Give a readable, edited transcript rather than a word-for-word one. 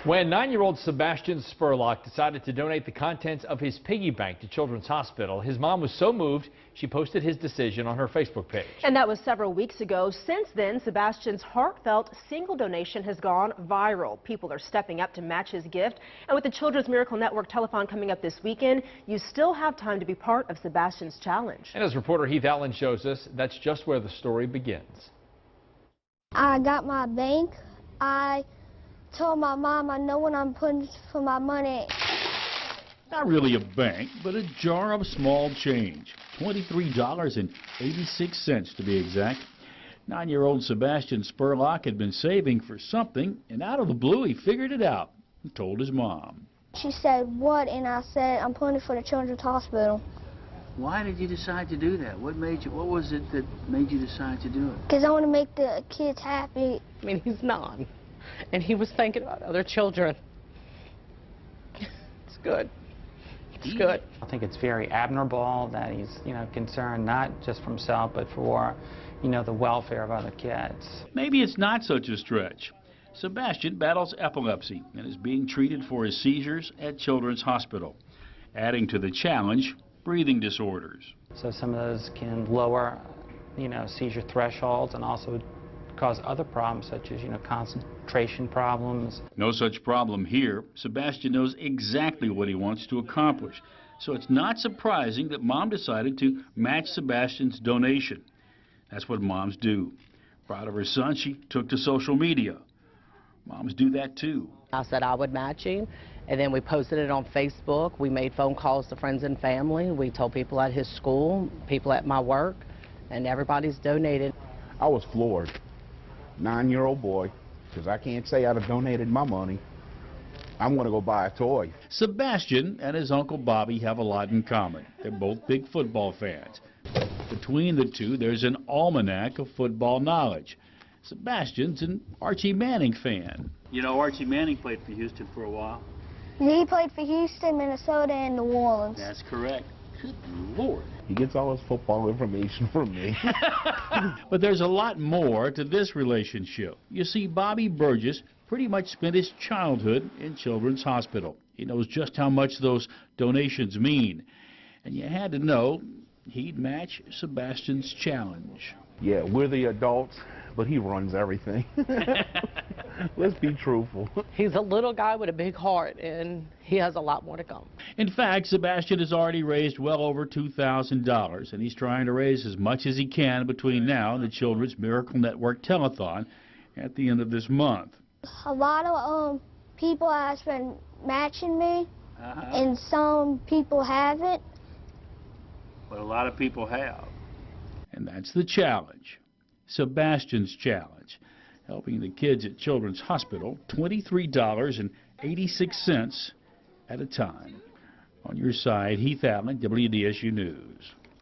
When 9-year-old Sebastian Spurlock decided to donate the contents of his piggy bank to Children's Hospital, his mom was so moved she posted his decision on her Facebook page. And that was several weeks ago. Since then, Sebastian's heartfelt single donation has gone viral. People are stepping up to match his gift. And with the Children's Miracle Network telethon coming up this weekend, you still have time to be part of Sebastian's challenge. And as reporter Heath Allen shows us, that's just where the story begins. I got my bank. I told my mom I know what I'm putting for my money. Not really a bank, but a jar of small change. $23.86 to be exact. 9-year-old Sebastian Spurlock had been saving for something, and out of the blue he figured it out and told his mom. She said, "What?" And I said, "I'm putting it for the Children's Hospital." Why did you decide to do that? What was it that made you decide to do it? Because I want to make the kids happy. I mean, he's 9, and he was thinking about other children. It's good. It's good. I think it's very admirable that he's, concerned not just for himself, but for, the welfare of other kids. Maybe it's not such a stretch. Sebastian battles epilepsy and is being treated for his seizures at Children's Hospital. Adding to the challenge, breathing disorders. So some of those can lower, seizure thresholds and also cause other problems such as, concentration problems. No such problem here. Sebastian knows exactly what he wants to accomplish. So it's not surprising that Mom decided to match Sebastian's donation. That's what moms do. Proud of her son, she took to social media. Moms do that too. I said I would match him, and then we posted it on Facebook. We made phone calls to friends and family. We told people at his school, people at my work, and everybody's donated. I was floored. 9-year-old boy, because I can't say I'd have donated my money. I'm going to go buy a toy. Sebastian and his Uncle Bobby have a lot in common. They're both big football fans. Between the two, there's an almanac of football knowledge. Sebastian's an Archie Manning fan. You know, Archie Manning played for Houston for a while. He played for Houston, Minnesota, and New Orleans. That's correct. Good Lord. He gets all his football information from me. But there's a lot more to this relationship. You see, Bobby Burgess pretty much spent his childhood in Children's Hospital. He knows just how much those donations mean. And you had to know he'd match Sebastian's challenge. Yeah, we're the adults, but he runs everything. Let's be truthful. He's a little guy with a big heart, and he has a lot more to come. In fact, Sebastian has already raised well over $2,000, and he's trying to raise as much as he can between now and the Children's Miracle Network telethon at the end of this month. A lot of people have been matching me, and some people haven't. But a lot of people have. And that's the challenge, Sebastian's challenge, helping the kids at Children's Hospital $23.86 at a time. On your side, Heath Allen, WDSU News.